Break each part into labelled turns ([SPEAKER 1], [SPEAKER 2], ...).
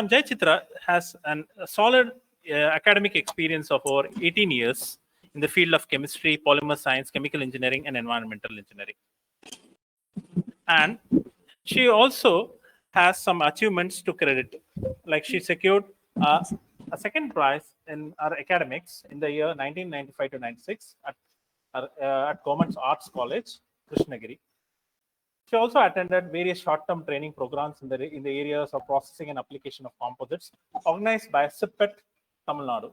[SPEAKER 1] Jai Chitra has a solid academic experience of over 18 years in the field of chemistry, polymer science, chemical engineering, and environmental engineering. And she also has some achievements to credit, like she secured a second prize in her academics in the year 1995 to 96 at Government Arts College, Krishnagiri. She also attended various short-term training programs in the areas of processing and application of composites organized by CIPET, Tamil Nadu.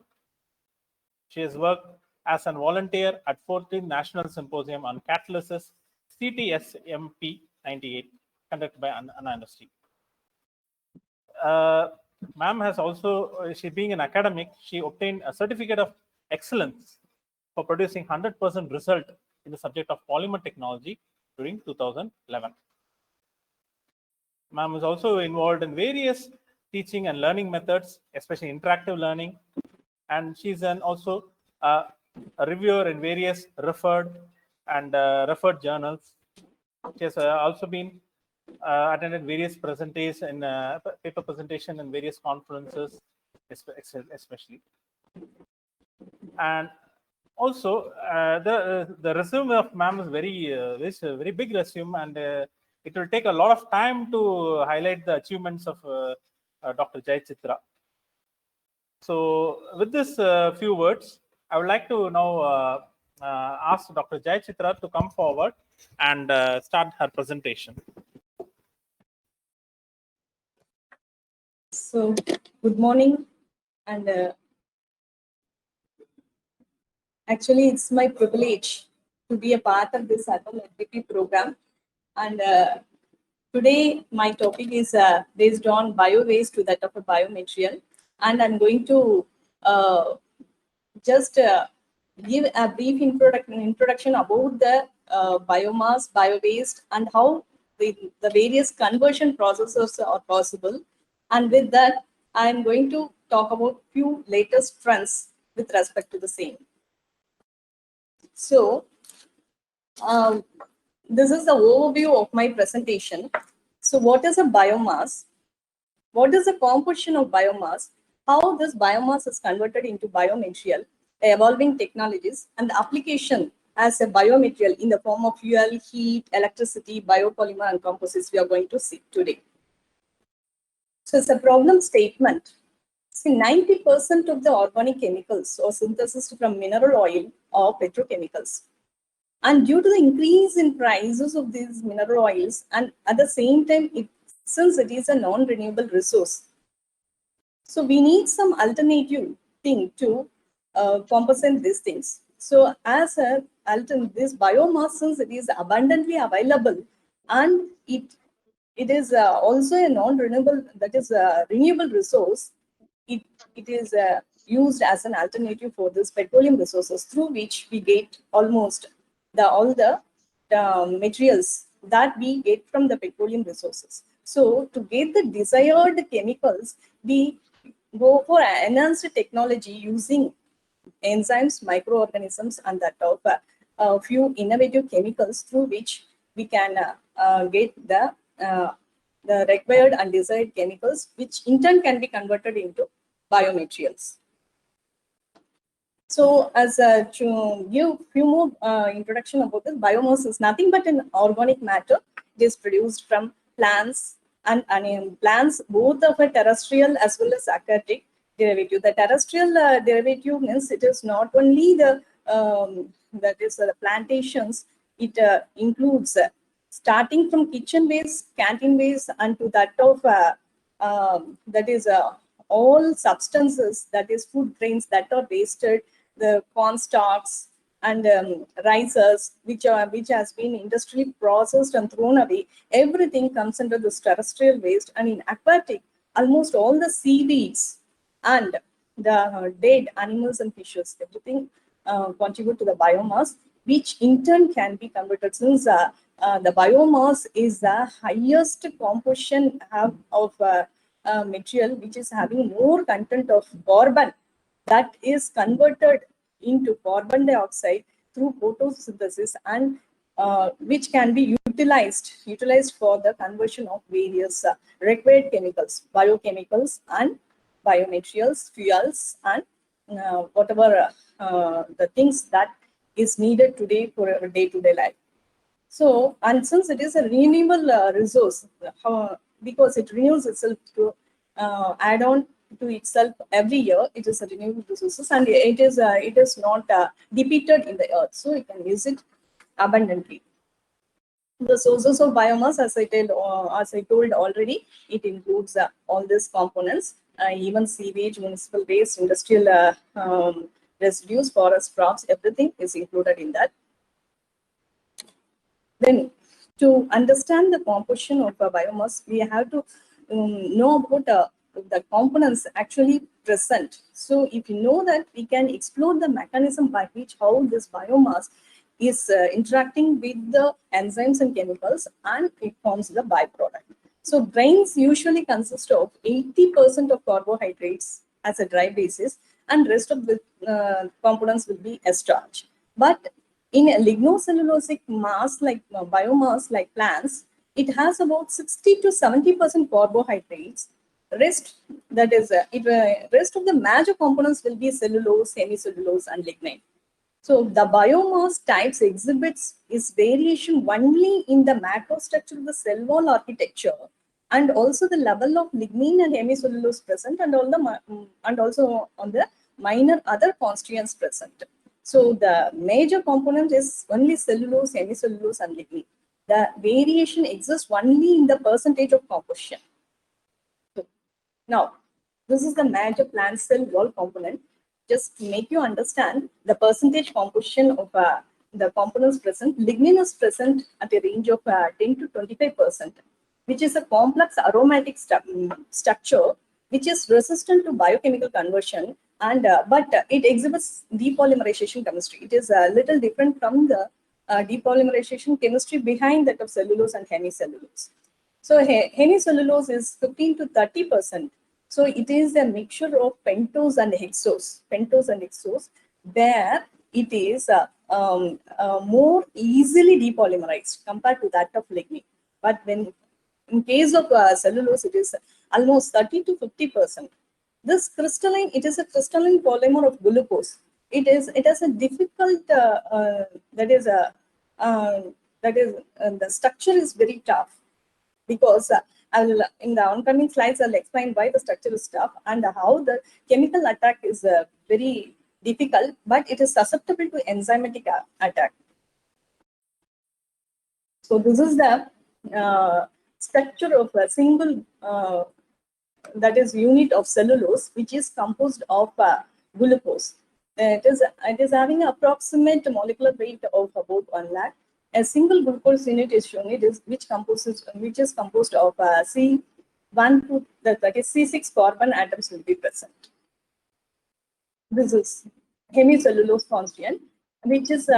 [SPEAKER 1] She has worked as a volunteer at 14th National Symposium on Catalysis CTSMP 98 conducted by Anna Industry. Ma'am has also, she being an academic, she obtained a certificate of excellence for producing 100% result in the subject of polymer technology during 2011. Ma'am is also involved in various teaching and learning methods, especially interactive learning, and she's also a reviewer in various referred journals. She has also been attended various presentations and paper presentation in various conferences, especially. And also, the resume of ma'am is very big resume, and it will take a lot of time to highlight the achievements of Dr. Jai Chitra. So, with this few words, I would like to now ask Dr. Jai Chitra to come forward and start her presentation.
[SPEAKER 2] So, good morning, and actually, it's my privilege to be a part of this ATOM program. And today, my topic is based on bio-waste to that of a biomaterial. And I'm going to just give a brief introduction about the biomass, bio-waste, and how the various conversion processes are possible. And with that, I'm going to talk about few latest trends with respect to the same. So, this is the overview of my presentation. So, what is a biomass? What is the composition of biomass? How this biomass is converted into biomaterial, the evolving technologies, and the application as a biomaterial in the form of fuel, heat, electricity, biopolymer, and composites we are going to see today. So, it's a problem statement. See, 90% of the organic chemicals are synthesized from mineral oil or petrochemicals. And due to the increase in prices of these mineral oils, and at the same time, since it is a non-renewable resource, so we need some alternative thing to compensate these things. So as this biomass, since it is abundantly available, and it is also a non-renewable, that is a renewable resource, it is used as an alternative for this petroleum resources, through which we get almost all the materials that we get from the petroleum resources. So to get the desired chemicals, we go for enhanced technology using enzymes, microorganisms, and that of a few innovative chemicals through which we can get the required and desired chemicals, which in turn can be converted into biomaterials. So, as to give few more introduction about this, biomass is nothing but an organic matter. It is produced from plants and plants, both of a terrestrial as well as aquatic derivative. The terrestrial derivative means it is not only the plantations. It includes starting from kitchen waste, canteen waste, and to that of all substances, that is food grains that are wasted, the corn stalks and rices, which has been industrially processed and thrown away. Everything comes under this terrestrial waste. And in aquatic, almost all the seaweeds and the dead animals and fishes, everything contribute to the biomass, which in turn can be converted, since the biomass is the highest composition of material which is having more content of carbon, that is converted into carbon dioxide through photosynthesis, and which can be utilized for the conversion of various required chemicals, biochemicals and biomaterials, fuels, and whatever the things that is needed today for our day-to-day life. So, and since it is a renewable resource, because it renews itself to add on to itself every year, it is a renewable resources, and it is not depleted in the earth, so you can use it abundantly. The sources of biomass, as I told already, it includes all these components, even sewage, municipal waste, industrial residues, forest crops, everything is included in that. Then, to understand the composition of a biomass, we have to know about the components actually present. So, if you know that, we can explore the mechanism by which how this biomass is interacting with the enzymes and chemicals, and it forms the byproduct. So, grains usually consist of 80% of carbohydrates as a dry basis, and rest of the components will be a starch. But in a lignocellulosic mass like biomass like plants, it has about 60 to 70% carbohydrates. Rest, that is, rest of the major components will be cellulose, semicellulose, and lignin. So the biomass types exhibits its variation only in the macrostructure of the cell wall architecture, and also the level of lignin and hemicellulose present, and also on the minor other constituents present. So the major component is only cellulose, hemicellulose, and lignin. The variation exists only in the percentage of composition. So, now, this is the major plant cell wall component. Just to make you understand the percentage composition of the components present, lignin is present at a range of 10 to 25%, which is a complex aromatic structure which is resistant to biochemical conversion, and but it exhibits depolymerization chemistry. It is a little different from the depolymerization chemistry behind that of cellulose and hemicellulose. So hemicellulose is 15 to 30%. So it is a mixture of pentose and hexose, where it is more easily depolymerized compared to that of lignin. But when in case of cellulose, it is almost 30 to 50%. This crystalline, it is a crystalline polymer of glucose. It has a difficult the structure is very tough, because in the oncoming slides I'll explain why the structure is tough and how the chemical attack is very difficult, but it is susceptible to enzymatic attack. So this is the structure of a single that is unit of cellulose, which is composed of glucose. It is having an approximate molecular weight of about 1 lakh. A single glucose unit is shown, which is composed of C1 to that is C6 carbon atoms will be present. This is hemicellulose constituent, which is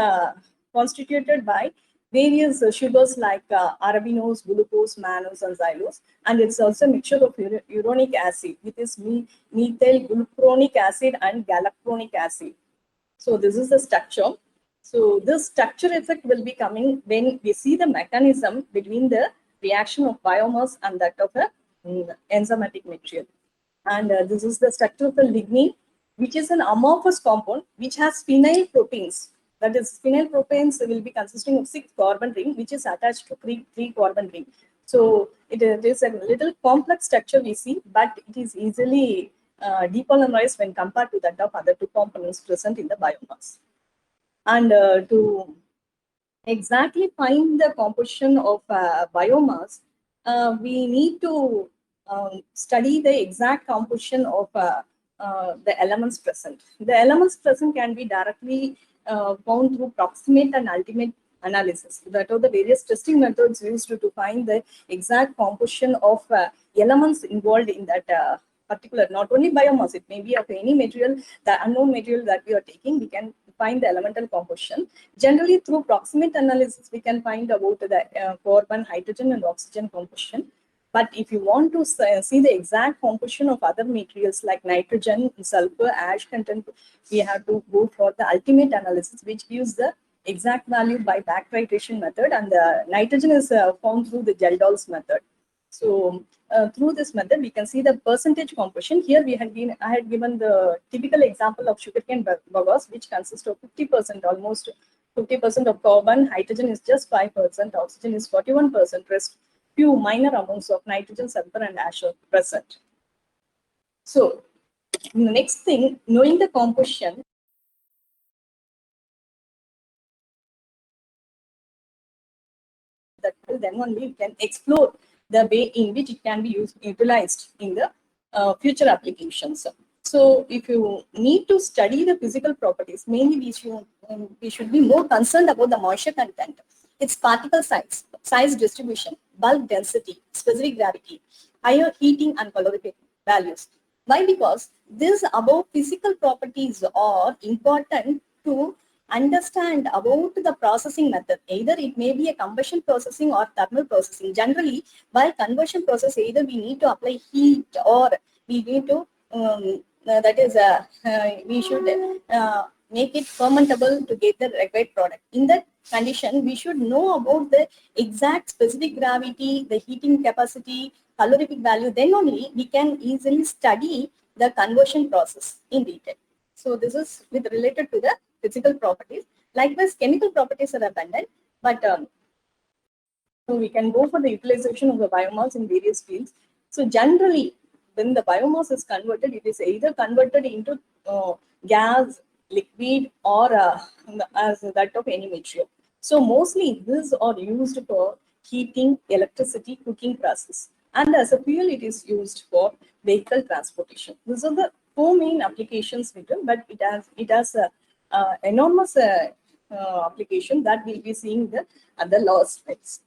[SPEAKER 2] constituted by various sugars like arabinose, glucose, mannose, and xylose, and it's also a mixture of uronic acid, which is methyl glucuronic acid and galactonic acid. So this is the structure. So this structure effect will be coming when we see the mechanism between the reaction of biomass and that of a enzymatic material. And this is the structure of the lignin, which is an amorphous compound which has phenyl propanes. That is, phenyl propanes will be consisting of 6 carbon ring, which is attached to 3 carbon ring. So it is a little complex structure we see, but it is easily depolymerized when compared to that of other 2 components present in the biomass. And to exactly find the composition of biomass, we need to study the exact composition of the elements present. The elements present can be directly found through proximate and ultimate analysis. That are the various testing methods used to find the exact composition of elements involved in that particular, not only biomass, it may be of any material, the unknown material that we are taking, we can find the elemental composition. Generally, through proximate analysis, we can find about the carbon, hydrogen, and oxygen composition. But if you want to see the exact composition of other materials like nitrogen, sulfur, ash content, we have to go for the ultimate analysis, which gives the exact value by back titration method, and the nitrogen is found through the Geldols method. So through this method, we can see the percentage composition. Here I had given the typical example of sugarcane bagasse, which consists of 50%, almost 50% of carbon, hydrogen is just 5%, oxygen is 41%, rest few minor amounts of nitrogen, sulfur, and ash are present. So next thing, knowing the composition, that then only we can explore the way in which it can be utilized in the future applications. So if you need to study the physical properties, mainly we should be more concerned about the moisture content, its particle size distribution, bulk density, specific gravity, higher heating and calorific values. Why? Because these above physical properties are important to understand about the processing method. Either it may be a combustion processing or thermal processing. Generally, while conversion process, either we need to apply heat or we need to we should make it fermentable to get the required product. In that condition, we should know about the exact specific gravity, the heating capacity, calorific value. Then only we can easily study the conversion process in detail. So this is related to the physical properties. Likewise, chemical properties are abundant, but so we can go for the utilization of the biomass in various fields. So generally, when the biomass is converted, it is either converted into gas, liquid, or as that of any material. So mostly these are used for heating, electricity, cooking process. And as a fuel, it is used for vehicle transportation. These are the four main applications we do, but it has a enormous application that we'll be seeing at the last slides.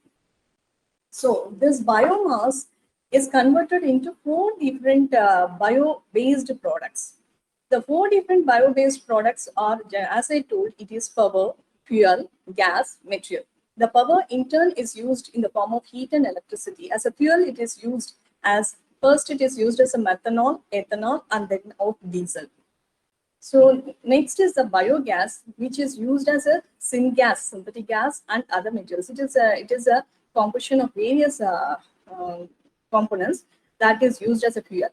[SPEAKER 2] So this biomass is converted into four different bio-based products. The four different bio-based products are, as I told, it is power, fuel, gas, material. The power in turn is used in the form of heat and electricity. As a fuel, it is used as, first it is used as a methanol, ethanol, and then of diesel. So next is the biogas, which is used as a syngas, synthetic gas, and other materials. It is a composition of various components that is used as a fuel.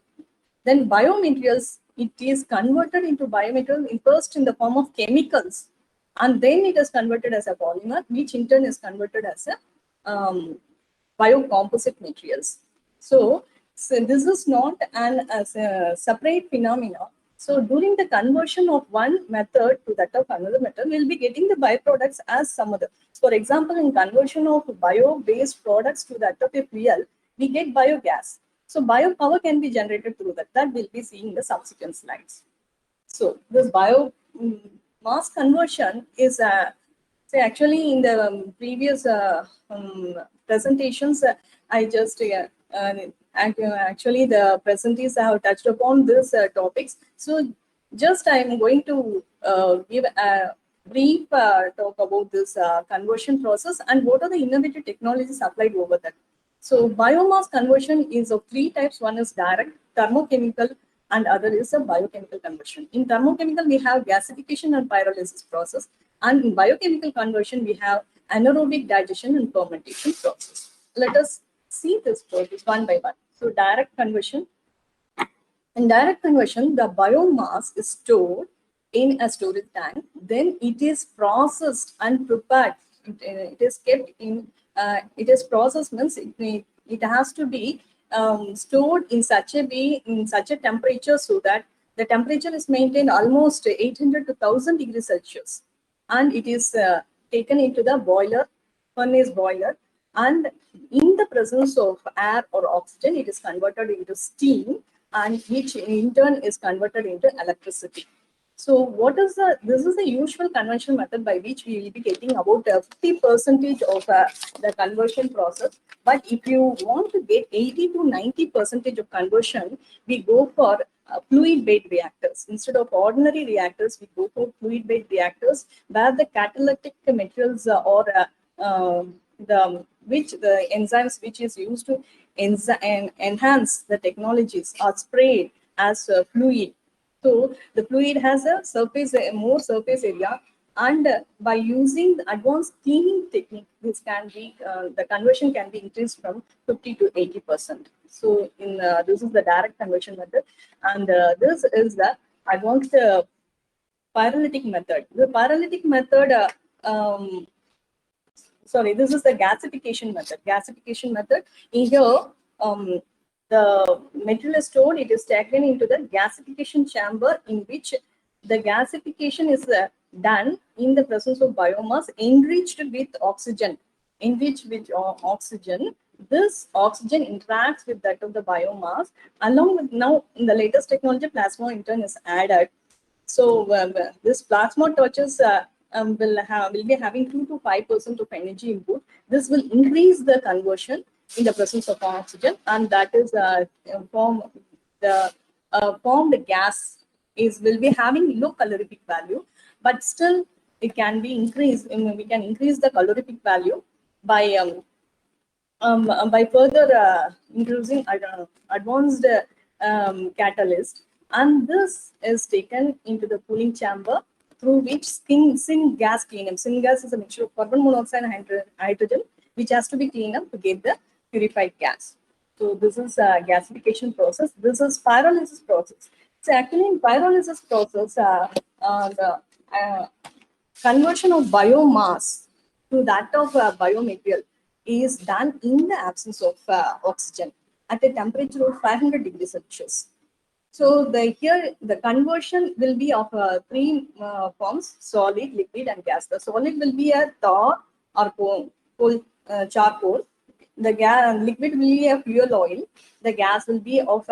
[SPEAKER 2] Then biomaterials, it is converted into biomaterial first in the form of chemicals, and then it is converted as a polymer, which in turn is converted as a biocomposite materials. So this is not as a separate phenomena. So during the conversion of one method to that of another method, we'll be getting the byproducts as some other. For example, in conversion of bio-based products to that of a fuel, we get biogas. So biopower can be generated through that. That we'll be seeing in the subsequent slides. So this mass conversion is say actually in the previous presentations, I just actually the presentees have touched upon these topics. So just I am going to give a brief talk about this conversion process and what are the innovative technologies applied over that. So biomass conversion is of three types. One is direct, thermochemical, and other is a biochemical conversion. In thermochemical, we have gasification and pyrolysis process. And in biochemical conversion, we have anaerobic digestion and fermentation process. Let us see this process one by one. So direct conversion. In direct conversion, the biomass is stored in a storage tank. Then it is processed and prepared. It is kept in, it is processed means it has to be stored in such a way, in such a temperature so that the temperature is maintained almost 800 to 1000 degrees Celsius. And it is taken into the boiler, furnace boiler, and in the presence of air or oxygen, it is converted into steam, and which in turn is converted into electricity. So this is the usual conventional method by which we will be getting about 50% of the conversion process. But if you want to get 80 to 90% of conversion, we go for fluid-bed reactors. Instead of ordinary reactors, we go for fluid-bed reactors where the catalytic materials or the enzymes which is used to enhance the technologies are sprayed as fluid. So the fluid has a more surface area, And by using the advanced cleaning technique, this can be the conversion can be increased from 50 to 80%. So in this is the direct conversion method, and this is the advanced pyrolytic method. The pyrolytic method, sorry, this is the gasification method. Gasification method. In here, the material is stored. It is taken into the gasification chamber, in which the gasification is done in the presence of biomass enriched with oxygen. Enriched with oxygen. This oxygen interacts with that of the biomass. Along with, now in the latest technology, plasma intern is added. So this plasma torches will be having 2 to 5% of energy input. This will increase the conversion in the presence of oxygen, and that is formed gas will be having low calorific value, but still it can be increased. We can increase the calorific value by further introducing advanced catalyst, and this is taken into the cooling chamber, through which syngas cleanup. Syngas is a mixture of carbon monoxide and hydrogen, which has to be cleaned up to get the purified gas. So this is a gasification process. This is pyrolysis process. So actually in pyrolysis process, the conversion of biomass to that of biomaterial is done in the absence of oxygen at a temperature of 500 degrees Celsius. So here the conversion will be of three forms: solid, liquid, and gas. The solid will be a tar or coal, charcoal. The liquid will be a fuel oil. The gas will be of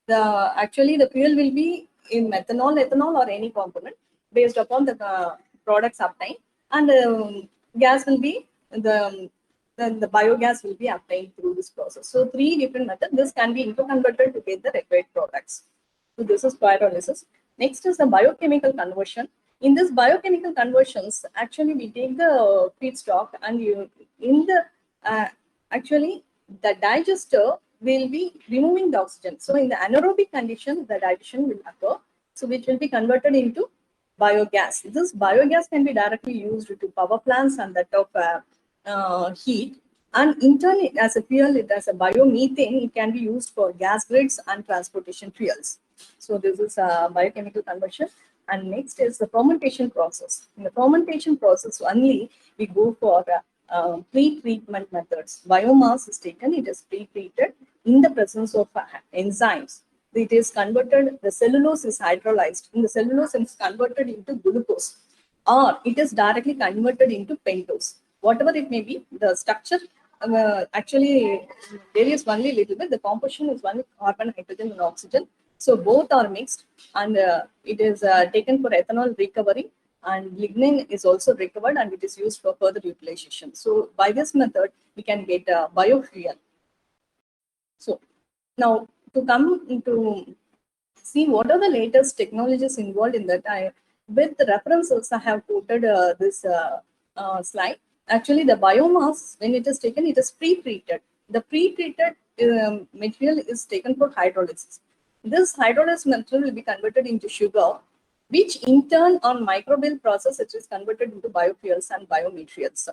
[SPEAKER 2] the fuel will be in methanol, ethanol, or any component based upon the products obtained, and gas will be the biogas will be obtained through this process. So three different methods. This can be interconverted to get the required products. So this is pyrolysis. Next is the biochemical conversion. In this biochemical conversions, actually we take the feedstock, and in the actually the digester will be removing the oxygen. So in the anaerobic condition, the digestion will occur, so which will be converted into biogas. This biogas can be directly used to power plants and that of heat, and in turn as a fuel, it as a biomethane, it can be used for gas grids and transportation fuels. So this is a biochemical conversion. And next is the fermentation process. In the fermentation process only, we go for pre-treatment methods. Biomass is taken, it is pre-treated in the presence of enzymes. It is converted, the cellulose is hydrolyzed. In the cellulose, it is converted into glucose, or it is directly converted into pentose. Whatever it may be, the structure actually varies only a little bit. The composition is one carbon, hydrogen, and oxygen. So both are mixed, and it is taken for ethanol recovery, and lignin is also recovered, and it is used for further utilization. So by this method, we can get biofuel. So now to come into see what are the latest technologies involved in that, with the references I have quoted this slide. Actually, the biomass, when it is taken, it is pre-treated. The pre-treated material is taken for hydrolysis. This hydrolysis material will be converted into sugar, which in turn on microbial process, it is converted into biofuels and biomaterials.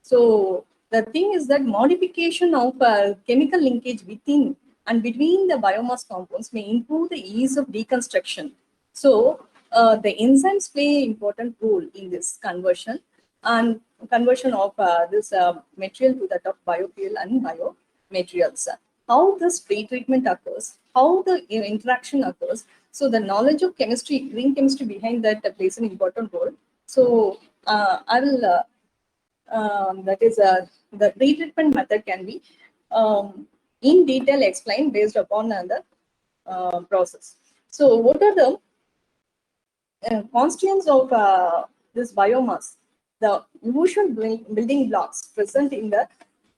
[SPEAKER 2] So the thing is that modification of chemical linkage within and between the biomass compounds may improve the ease of deconstruction. So the enzymes play an important role in this conversion and conversion of this material to that of biofuel and biomaterials. How this pre-treatment occurs, how the interaction occurs. So the knowledge of chemistry, green chemistry behind that plays an important role. So I will, that is the pre-treatment method can be in detail explained based upon the process. So what are the constituents of this biomass? The usual building blocks present in the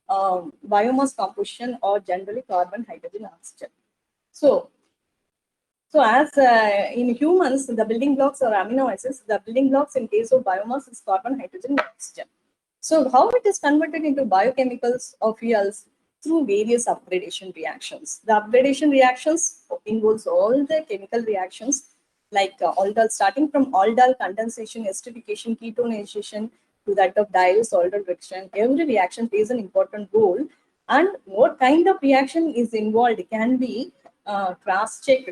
[SPEAKER 2] biomass composition are generally carbon, hydrogen, oxygen. So as in humans, the building blocks are amino acids. The building blocks in case of biomass is carbon, hydrogen, and oxygen. So how it is converted into biochemicals or fuels? Through various upgradation reactions. The upgradation reactions involves all the chemical reactions like aldol, starting from aldol condensation, esterification, ketonization to that of diol-aldol reaction. Every reaction plays an important role, and what kind of reaction is involved can be cross-checked.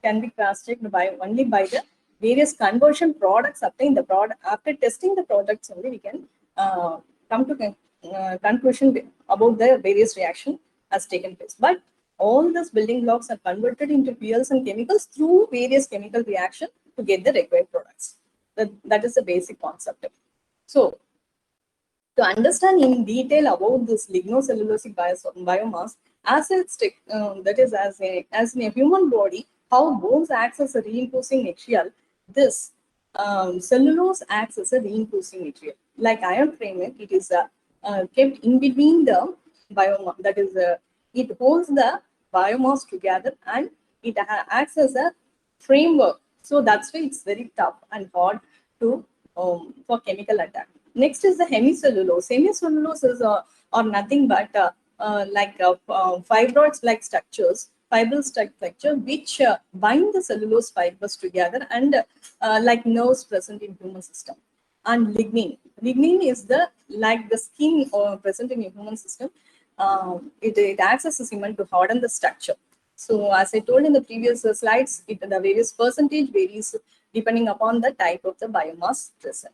[SPEAKER 2] Can be cross-checked by only by the various conversion products obtained. The product after testing the products only we can come to conclusion about the various reaction has taken place. But all these building blocks are converted into fuels and chemicals through various chemical reaction to get the required products. That is the basic concept. So, to understand in detail about this lignocellulosic biomass, as it's that is as in a human body, how bones acts as a reinforcing material, this cellulose acts as a reinforcing material. Like iron fragment, it is kept in between the biomass. That is, it holds the biomass together and it acts as a framework. So that's why it's very tough and hard to for chemical attack. Next is the hemicellulose. Hemicellulose is or nothing but like fibroids-like structures, fibril structure which bind the cellulose fibers together and like nerves present in human system. And lignin. Lignin is the like the skin present in a human system. It acts as a cement to harden the structure. So as I told in the previous slides, the various percentage varies depending upon the type of the biomass present.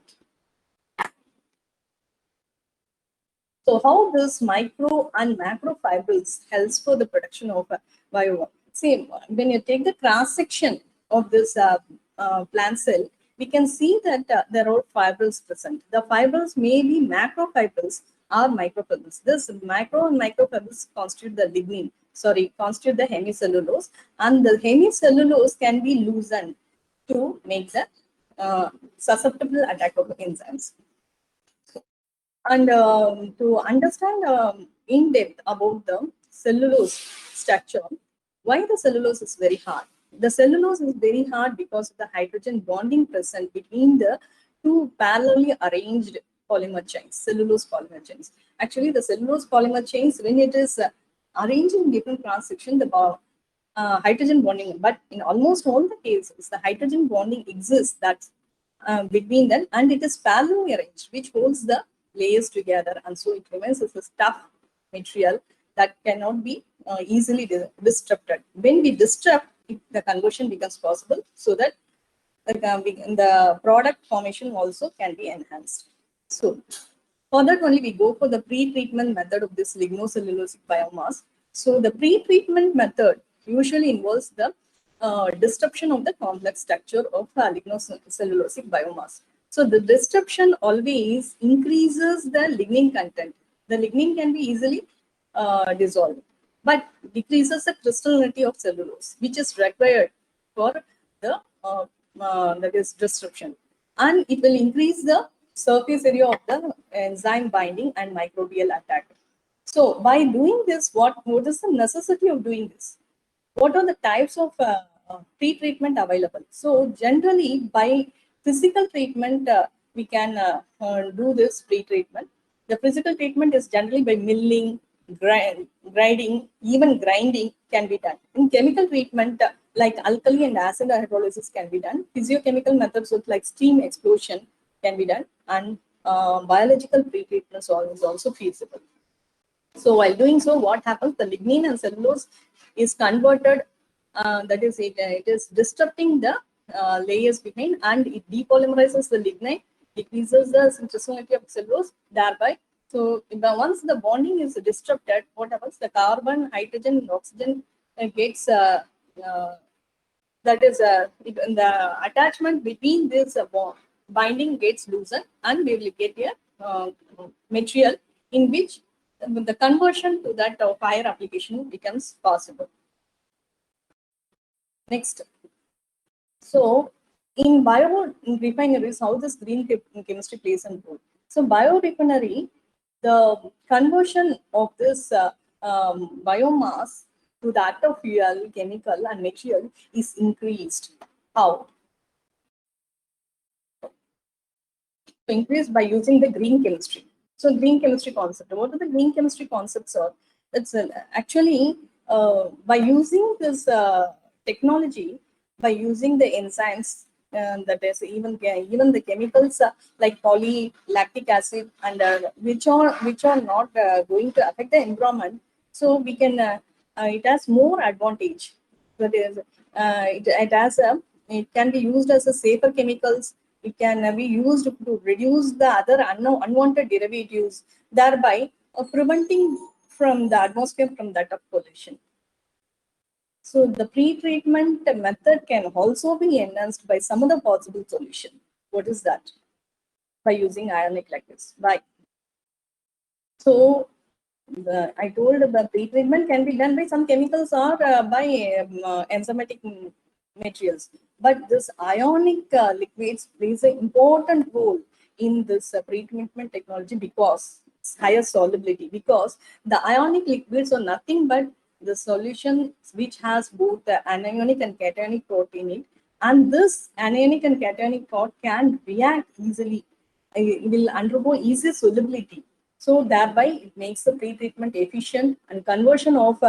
[SPEAKER 2] So how this micro and macro fibrils helps for the production of biomass? See, when you take the cross section of this plant cell, we can see that there are fibrils present. The fibrils may be macrofibrils or microfibrils. This macro and microfibrils constitute the lignin, constitute the hemicellulose, and the hemicellulose can be loosened to make the susceptible attack of enzymes. And to understand in depth about the cellulose structure, why the cellulose is very hard? The cellulose is very hard because of the hydrogen bonding present between the two parallelly arranged polymer chains, cellulose polymer chains. Actually, the cellulose polymer chains, when it is arranged in different cross section, the hydrogen bonding, but in almost all the cases, the hydrogen bonding exists that's between them, and it is parallelly arranged, which holds the layers together, and so it remains as a tough material that cannot be easily disrupted. When we disrupt, the conversion becomes possible, so that the product formation also can be enhanced. So for that only we go for the pre-treatment method of this lignocellulosic biomass. So the pre-treatment method usually involves the disruption of the complex structure of lignocellulosic biomass. So the disruption always increases the lignin content. The lignin can be easily dissolved, but decreases the crystallinity of cellulose, which is required for the that is disruption, and it will increase the surface area of the enzyme binding and microbial attack. So by doing this, what is the necessity of doing this? What are the types of pre-treatment available? So generally by physical treatment, we can do this pre-treatment. The physical treatment is generally by milling, grinding, even grinding can be done. In chemical treatment, like alkali and acid hydrolysis can be done. Physiochemical methods like steam explosion can be done, and biological pre-treatment is also feasible. So while doing so, what happens? The lignin and cellulose is converted. That is, it is disrupting the layers behind, and it depolymerizes the lignin, decreases the crystallinity of cellulose, thereby. So once the bonding is disrupted, what happens? The carbon, hydrogen, and oxygen gets that is the attachment between this binding gets loosened, and we will get a material in which the conversion to that fire application becomes possible. Next. So in biorefineries, how this green chemistry plays a role. So biorefinery, the conversion of this biomass to that of fuel, chemical and material is increased. How? Increased by using the green chemistry. So green chemistry concept. What are the green chemistry concepts are? It's actually by using this technology, by using the enzymes, that is even the chemicals like polylactic acid, and which are not going to affect the environment. So we can it has more advantage. That is, it can be used as a safer chemicals. It can be used to reduce the other unwanted derivatives, thereby preventing from the atmosphere from that of pollution. So the pre-treatment method can also be enhanced by some other possible solution. What is that? By using ionic like this. By so I told the pre-treatment can be done by some chemicals or by enzymatic materials. But this ionic liquids plays an important role in this pre-treatment technology because it's higher solubility. Because the ionic liquids are nothing but the solution which has both the anionic and cationic port in it, and this anionic and cationic port can react easily. It will undergo easy solubility, so thereby it makes the pre-treatment efficient, and conversion of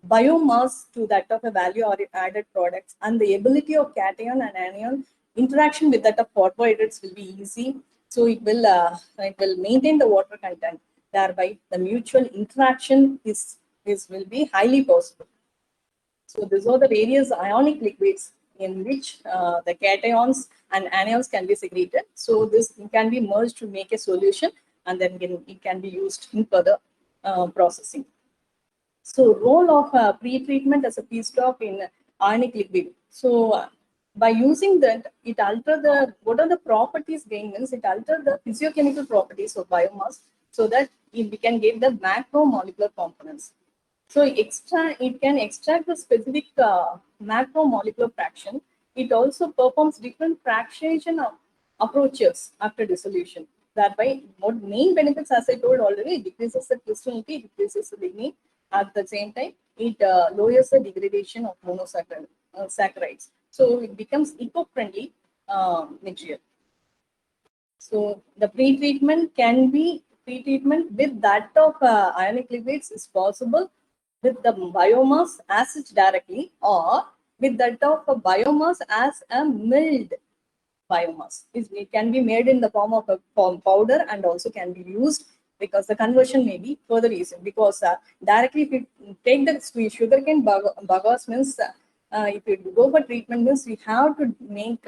[SPEAKER 2] biomass to that of a value or added products, and the ability of cation and anion interaction with that of carbohydrates will be easy. So it will maintain the water content. Thereby the mutual interaction will be highly possible. So these are the various ionic liquids in which the cations and anions can be segregated. So this can be merged to make a solution, and then it can be used in further processing. So role of pre-treatment as a feedstock in ionic liquid. So by using that, it alter the, what are the properties gained means it alter the physiochemical properties of biomass, so that we can get the macromolecular components. So it can extract the specific macromolecular fraction. It also performs different fractionation approaches after dissolution. Thereby, what main benefits, as I told already, it decreases the crystallinity, it decreases the lignin. At the same time, it lowers the degradation of monosaccharides. So it becomes eco-friendly material. So the pre-treatment can be pre-treatment with that of ionic liquids is possible with the biomass as such directly, or with that of a biomass as a milled biomass. It can be made in the form of a powder and also can be used, because the conversion may be further easy. Because directly if you take the sugarcane bagasse means if you go for treatment means we have to make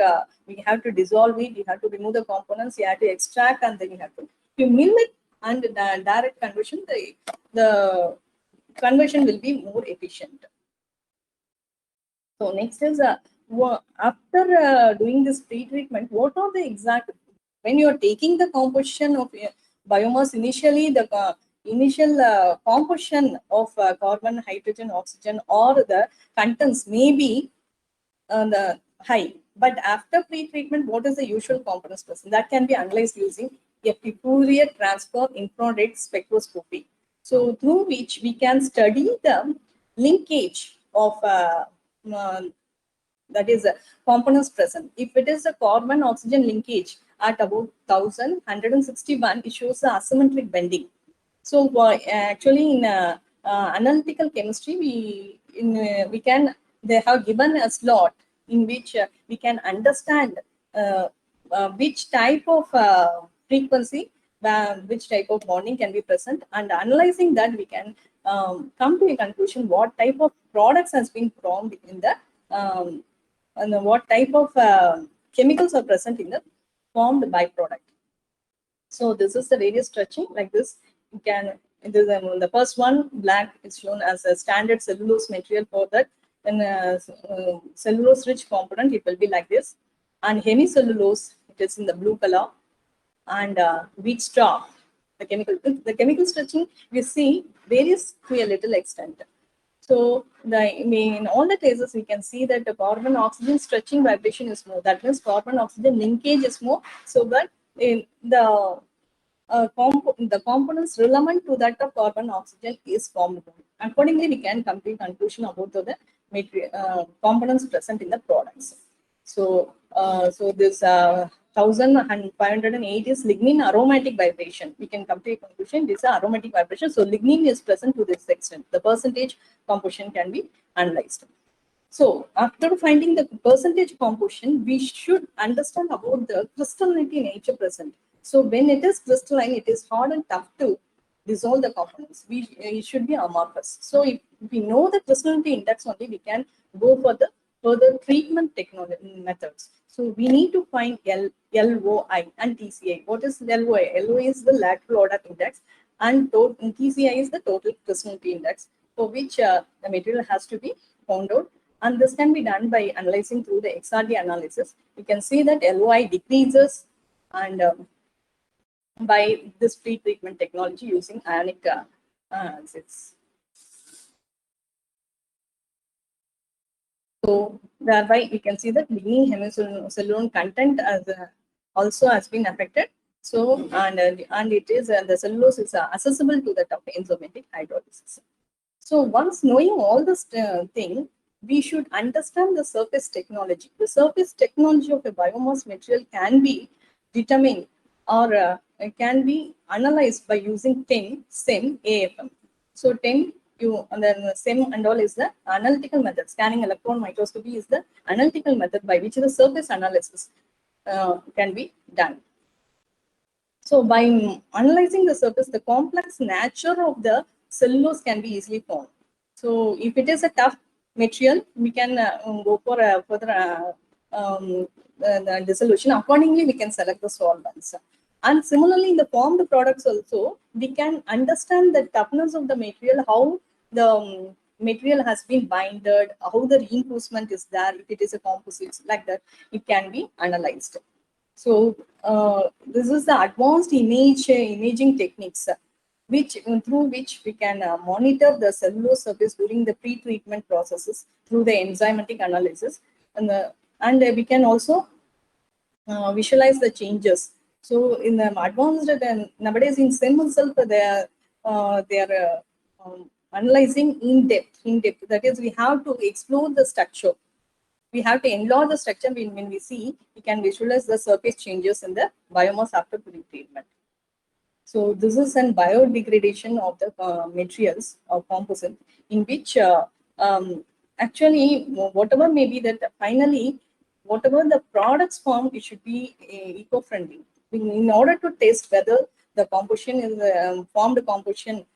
[SPEAKER 2] we have to dissolve it, you have to remove the components, you have to extract, and then you have to mill it, and the direct conversion, the conversion will be more efficient. So next is after doing this pre-treatment, what are the exact, when you are taking the composition of biomass, initially the initial composition of carbon, hydrogen, oxygen, or the contents may be the high, but after pre-treatment, what is the usual components present? That can be analyzed using a Fourier transform infrared spectroscopy. So through which we can study the linkage of that is components present. If it is a carbon oxygen linkage at about 1161, it shows the asymmetric bending. So actually in analytical chemistry, we can, they have given a slot in which we can understand which type of frequency, which type of bonding can be present, and analyzing that we can come to a conclusion what type of products has been formed in the and what type of chemicals are present in the formed byproduct. So this is the various stretching like this. You can, the first one black is shown as a standard cellulose material for that. Then cellulose rich component, it will be like this, and hemicellulose, it is in the blue color, and wheat straw, the chemical stretching we see varies to a little extent. So in all the cases, we can see that the carbon oxygen stretching vibration is more. That means carbon oxygen linkage is more. So that in the components relevant to that of carbon oxygen is formed. Accordingly, we can come to a conclusion about the material, components present in the products. So so this 1508 is lignin aromatic vibration. We can come to a conclusion this is aromatic vibration. So lignin is present to this extent. The percentage composition can be analyzed. So after finding the percentage composition, we should understand about the crystallinity nature present. So when it is crystalline, it is hard and tough to dissolve the components. It should be amorphous. So if we know the crystallinity index only, we can go for the further treatment technology methods. So we need to find LOI and TCI. What is LOI? LOI is the lateral order index, and TCI is the total crystallinity index, for which the material has to be found out. And this can be done by analyzing through the XRD analysis. You can see that LOI decreases, and by this pre-treatment technology using ionic acids. So thereby we can see that beginning hemicellulose content also has been affected. So and it is the cellulose is accessible to that of enzymatic hydrolysis. So once knowing all this thing, we should understand the surface technology. The surface technology of a biomass material can be determined or can be analyzed by using TEM, SEM, AFM. So TEM, and then SEM and all is the analytical method. Scanning electron microscopy is the analytical method by which the surface analysis can be done. So by analyzing the surface, the complex nature of the cellulose can be easily found. So if it is a tough material, we can go for a further the dissolution. Accordingly, we can select the solvents. And similarly, in the formed products also, we can understand the toughness of the material, how the material has been binded, how the reinforcement is there, if it is a composite, like that, it can be analyzed. So this is the advanced imaging techniques, through which we can monitor the cellulose surface during the pre-treatment processes through the enzymatic analysis, and we can also visualize the changes. So in the advanced nowadays in SEM itself, they are analyzing in depth. That is, we have to explore the structure. We have to enlarge the structure. When we see, we can visualize the surface changes in the biomass after pre-treatment. So this is an biodegradation of the materials or composite, in which actually whatever may be that finally whatever the products formed, it should be eco-friendly. In order to test whether the composition is formed composition,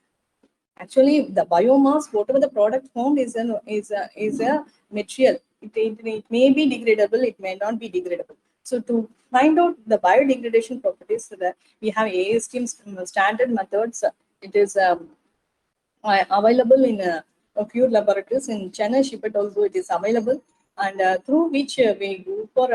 [SPEAKER 2] actually the biomass, whatever the product formed is a material. It may be degradable, it may not be degradable. So to find out the biodegradation properties, we have ASTM standard methods. It is available in a few laboratories in Chennai, Shipet also it is available, and through which we go for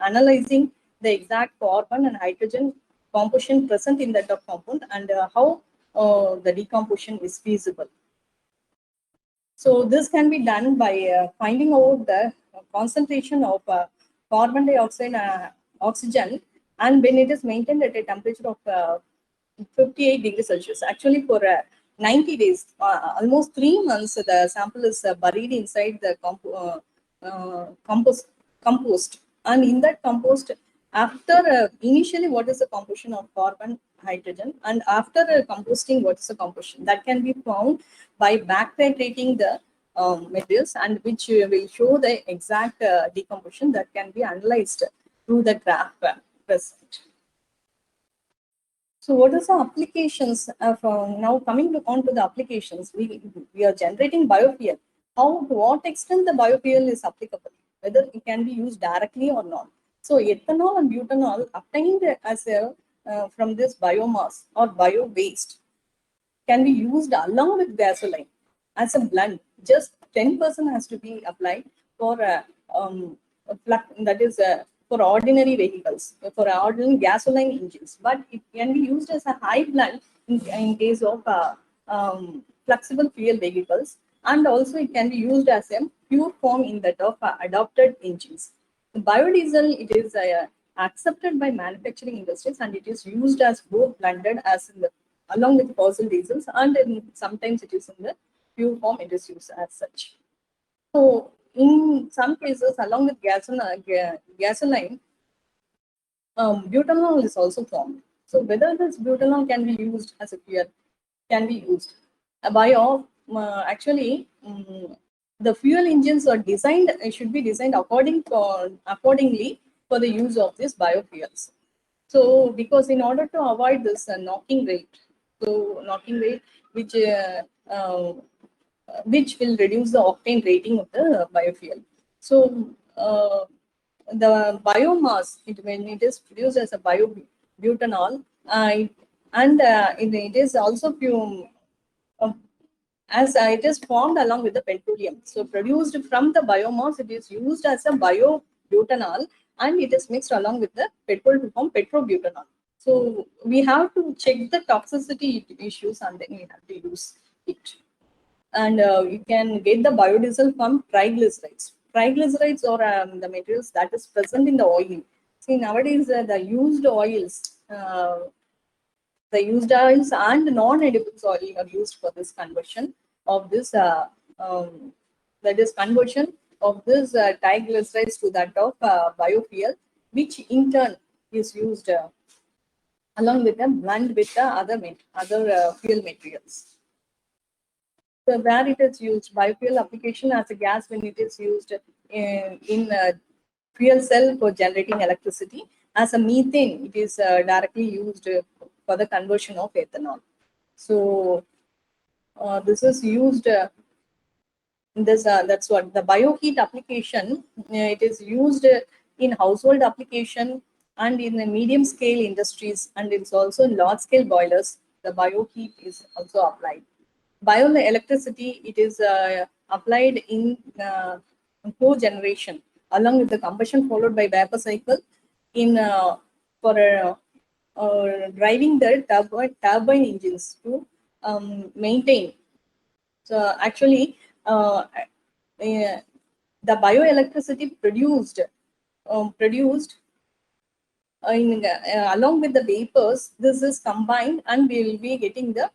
[SPEAKER 2] analyzing the exact carbon and hydrogen composition present in that compound, and how the decomposition is feasible. So this can be done by finding out the concentration of carbon dioxide, oxygen, and when it is maintained at a temperature of 58 degrees Celsius. Actually, for 90 days, almost 3 months, the sample is buried inside the compost. And in that compost, after initially, what is the composition of carbon, hydrogen, and after composting, what is the composition? That can be found by backtitrating the materials, and which will show the exact decomposition that can be analyzed through the graph present. So what is the applications of now coming on to the applications? We are generating biofuel. To what extent the biofuel is applicable? Whether it can be used directly or not. So ethanol and butanol obtained as a from this biomass or bio waste can be used along with gasoline as a blend. Just 10% has to be applied for that is for ordinary vehicles, for ordinary gasoline engines, but it can be used as a high blend in case of flexible fuel vehicles, and also it can be used as a pure form in that of adopted engines. The biodiesel, it is accepted by manufacturing industries, and it is used as both blended as in the along with fossil diesels, and sometimes it is in the pure form, it is used as such. So in some cases, along with gasoline, butanol is also formed. So whether this butanol can be used as a fuel, can be used. Actually, the fuel engines are designed, should be designed accordingly for the use of these biofuels. So, because in order to avoid this knocking rate, so knocking rate, which uh, which will reduce the octane rating of the biofuel. So, the biomass, when it is produced as a biobutanol, it is also as it is formed along with the petroleum. So produced from the biomass, it is used as a biobutanol and it is mixed along with the petrol to form petrobutanol. So we have to check the toxicity issues and then we have to use it. And you can get the biodiesel from triglycerides. Triglycerides are the materials that is present in the oil. See, nowadays the used oils, and non-edible oil are used for this conversion of this that is conversion of this triglycerides to that of biofuel, which in turn is used along with them blend with the other fuel materials. So where it is used, biofuel application as a gas when it is used in fuel cell for generating electricity. As a methane, it is directly used for the conversion of ethanol. So this is used. That's what the bioheat application. It is used in household application and in the medium scale industries, and it's also in large scale boilers. The bioheat is also applied. Bioelectricity, it is applied in cogeneration along with the combustion followed by vapor cycle in for driving the turbine engines to maintain. So actually, the bioelectricity produced along with the vapors, this is combined and we will be getting the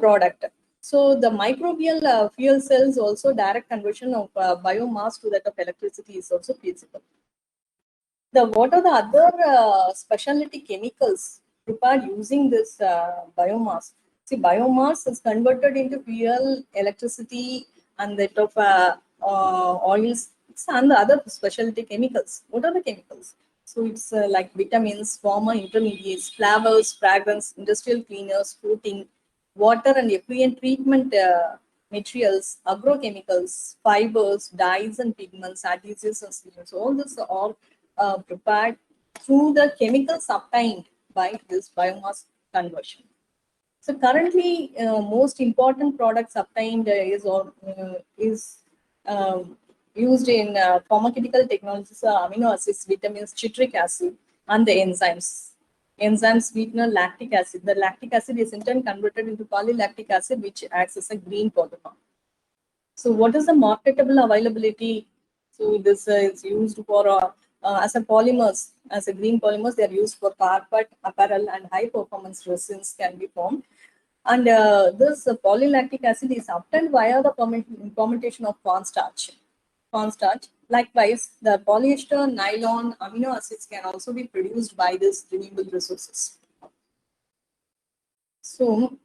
[SPEAKER 2] product. So the microbial fuel cells also direct conversion of biomass to that of electricity is also feasible. What are the other specialty chemicals prepared using this biomass? See, biomass is converted into fuel, electricity, and that of oils and the other specialty chemicals. What are the chemicals? So it's like vitamins, pharma intermediates, flavors, fragrance, industrial cleaners, coating, water and effluent treatment materials, agrochemicals, fibers, dyes and pigments, adhesives and sealants. All this are all prepared through the chemicals obtained by this biomass conversion. So currently, most important products obtained is used in pharmaceutical technologies: amino acids, vitamins, citric acid, and the enzymes. Enzyme sweetener, lactic acid. The lactic acid is in turn converted into polylactic acid, which acts as a green polymer. So, what is the marketable availability? So, this is used for as a polymers, as a green polymers. They are used for carpet, apparel, and high performance resins can be formed. And this polylactic acid is obtained via the fermentation of cornstarch. Likewise, the polyester, nylon, amino acids can also be produced by these renewable resources. So,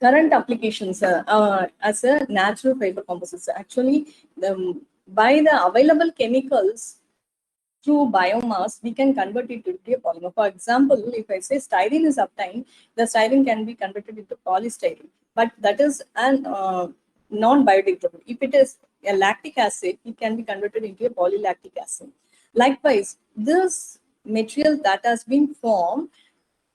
[SPEAKER 2] current applications as a natural fiber composites. Actually, by the available chemicals through biomass, we can convert it into a polymer. For example, if I say styrene is obtained, the styrene can be converted into polystyrene, but that is an non-biodegradable. If it is a lactic acid, it can be converted into a polylactic acid. Likewise, this material that has been formed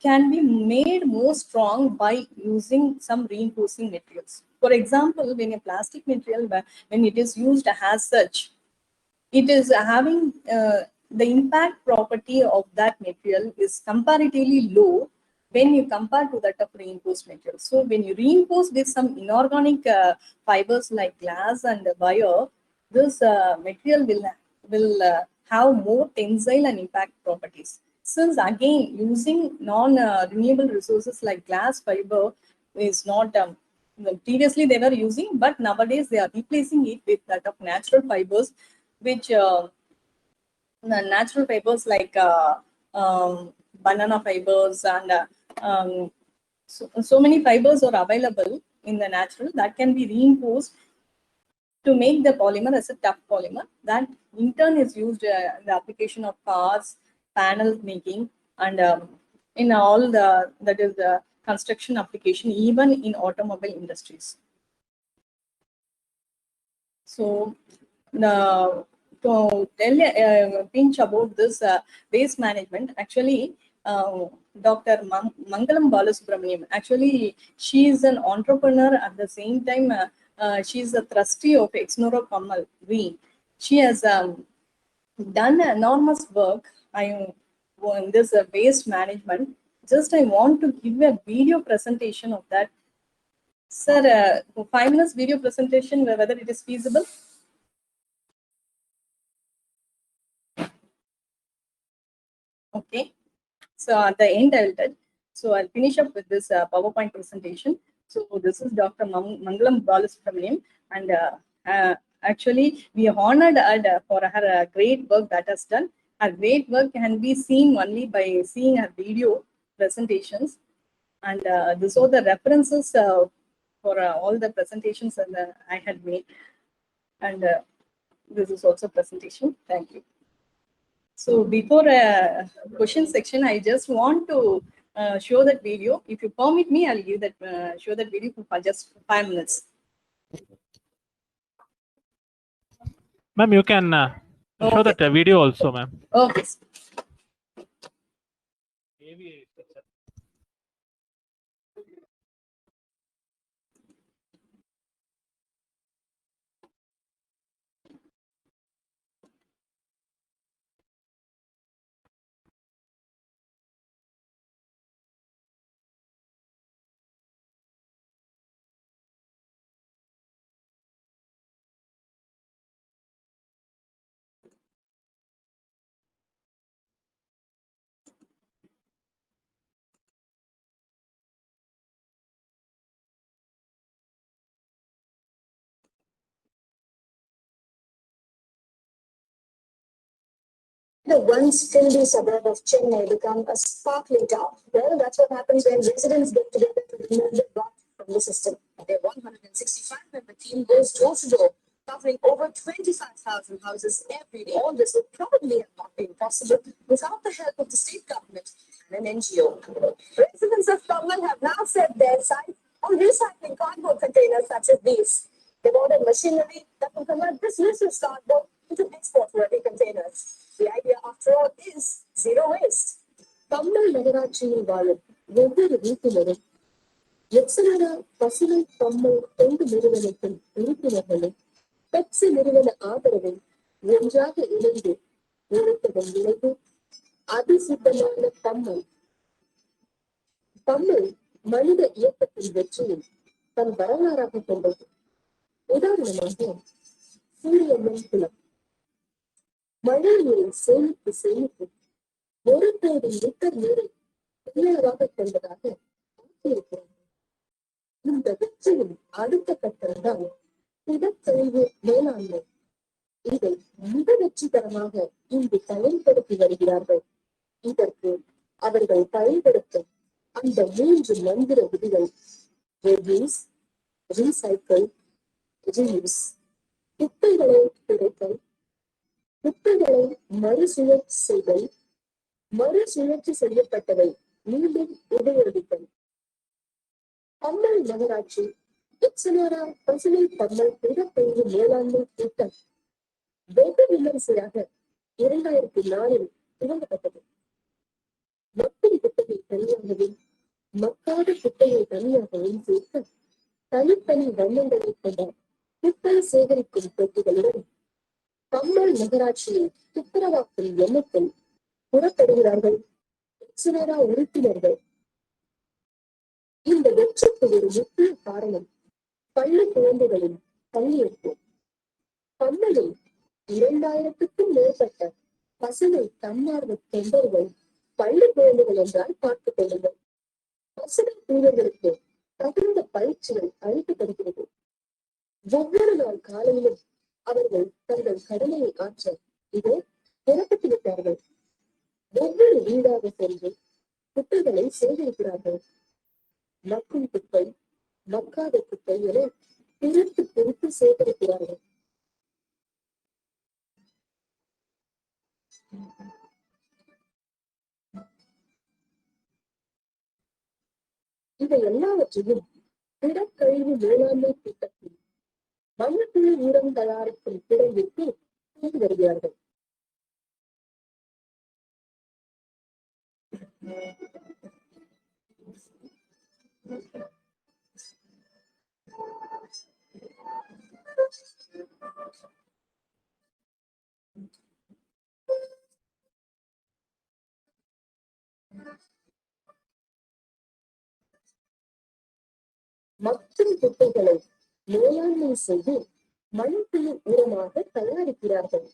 [SPEAKER 2] can be made more strong by using some reinforcing materials. For example, when a plastic material, when it is used as such, it is having the impact property of that material is comparatively low when you compare to that of reinforced material. So when you reinforce with some inorganic fibers like glass and wire, this material will have more tensile and impact properties. Since again using non-renewable resources like glass fiber is not previously they were using, but nowadays they are replacing it with that of natural fibers, which natural fibers like banana fibers and so many fibers are available in the natural that can be reinforced to make the polymer as a tough polymer that in turn is used in the application of cars, panel making, and in all the that is the construction application, even in automobile industries. So the to tell pinch about this waste management, actually Dr. Mangalam Balasubramaniam, actually she is an entrepreneur at the same time. She is a trustee of Exnora Kamal Green. She has done enormous work in this waste management. Just I want to give a video presentation of that. Sir, 5 minutes video presentation, whether it is feasible? Okay. So at the end, I'll tell. So I'll finish up with this PowerPoint presentation. So this is Dr. Mangalam Balasubramaniam, and actually we honored her for her great work that has done. Her great work can be seen only by seeing her video presentations, and these are the references for all the presentations that I had made, and this is also presentation. Thank you. So before question section, I just want to show that video. If you permit me, I'll give that show that video for just 5 minutes.
[SPEAKER 1] Ma'am, you can show
[SPEAKER 2] Okay.
[SPEAKER 1] that video also, ma'am.
[SPEAKER 2] Okay.
[SPEAKER 3] The once filthy suburb of Chennai become a sparkling town. Well, that's what happens when residents get together to remove the rot from the system. Their 165-member team goes door to door, covering over 25,000 houses every day. All this would probably have not been possible without the help of the state government and an NGO. Residents of Kamal have now set their sights on recycling cardboard containers such as these. They've ordered machinery that will convert this useless cardboard into export-worthy containers. The idea, after all, is zero waste. கம்மல் நகராட்சியில் வாழும் ஒவ்வொரு வீட்டினரும் எக்ஸலரா பசுமை கம்மல் தொண்டு நிறுவனத்தின் உறுப்பினர்களும் Pepsi நிறுவன ஆதரவில் ஒன்றாக இணைந்து உழைத்ததன் விளைவு அதிசுத்தமான கம்மல். கம்மல் மனித இயக்கத்தின் வெற்றியை தன் வரலாறாக கொண்டது. உதாரணமாக சூரியம்மன் குளம். மழை நீரை சேமித்து சேமித்து 1 கோடி லிட்டர் நீரை தயாராக கொண்டதாக ஆக்கியிருக்கிறார்கள். இந்த வெற்றியின் அடுத்த கட்டம்தான் திடக்கழிவு மேலாண்மை. இதை மிக வெற்றிகரமாக இங்கு பயன்படுத்தி வருகிறார்கள். இதற்கு அவர்கள் பயன்படுத்தும் அந்த 3 மந்திர விதிகள் ரெடியூஸ், ரீசைக்கிள், ரீயூஸ். குப்பைகளை குறைத்தல், குப்பைகளை மறுசுழற்சி செய்தல், மறுசுழற்சி செய்யப்பட்டவை மீண்டும் உபயோகித்தல். கம்மல் நகராட்சி எக்ஸலரா பசுமை கம்மல் திடக்கழிவு மேலாண்மை திட்டம் வெகு விமரிசையாக 2004 துவங்கப்பட்டது. மக்கள் குப்பையை தனியாகவும் மக்காத குப்பையை தனியாகவும் சேர்க்க தனித்தனி வண்ணங்களை கொண்ட குப்பை சேகரிக்கும் தொட்டிகளுடன் கம்மல் நகராட்சியை துப்புரவாக்கும் எண்ணத்தில் புறப்படுகிறார்கள் எக்ஸலரா உறுப்பினர்கள். இந்த வெற்றிக்கு ஒரு முக்கிய காரணம் பள்ளி குழந்தைகளின் பங்கேற்பு. கம்மலில் 2000க்கும் மேற்பட்ட பசுமை தன்னார்வ தொண்டர்கள் பள்ளி குழந்தைகள் என்றால் பார்த்துக் கொள்ளுங்கள். பசுமை தூதர்களுக்கு தகுந்த பயிற்சிகள் அளிக்கப்படுகிறது. ஒவ்வொரு நாள் காலையிலும் அவர்கள் தங்கள் கடமையை ஆற்ற இதை புறப்பட்டு விட்டார்கள். ஒவ்வொரு வீடாக சென்று குப்பைகளை சேகரிக்கிறார்கள். மக்கும் குப்பை, மக்காத குப்பை என பிரித்து பிரித்து சேகரிக்கிறார்கள். இவை எல்லாவற்றையும் திடக்கழிவு மேலாண்மை திட்டத்தில் மண்ணுக்குழி உரம் தயாரிக்கும் பிரிவிற்கு செய்து வருகிறார்கள். மற்றும் குப்பைகளை மேலாண்மை செய்து மண்புழு உரமாக தயாரிக்கிறார்கள்.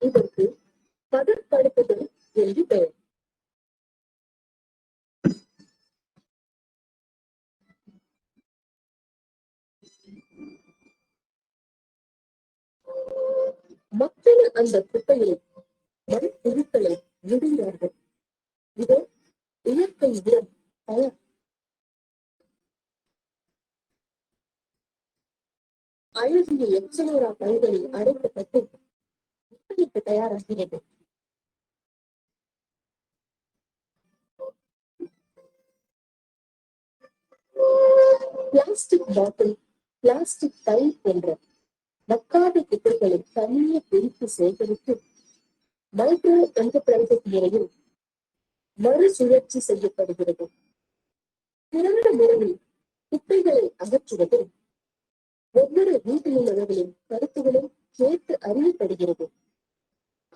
[SPEAKER 3] இதற்கு பதப்படுத்துதல் என்று பெயர். மக்கள் அந்த குப்பையை மண் புழுக்களை விடுகிறார்கள். இது இயற்கை உரம் தயார். அழகிய எச்சனோரா பைகளில் அடைக்கப்பட்டு விற்பனைக்கு தயாராகிறது. பிளாஸ்டிக் பாட்டில், பிளாஸ்டிக் பை போன்ற மக்காத குப்பைகளை தனியே பிரித்து சேகரித்து மைக்ரோ என்டர்பிரைசஸ் முறையில் மறுசுழற்சி செய்யப்படுகிறது. சிறந்த முறையில் குப்பைகளை அகற்றுவது ஒவ்வொரு வீட்டிலுள்ளவர்களின் கருத்துகளும் கேட்டு அறியப்படுகிறது.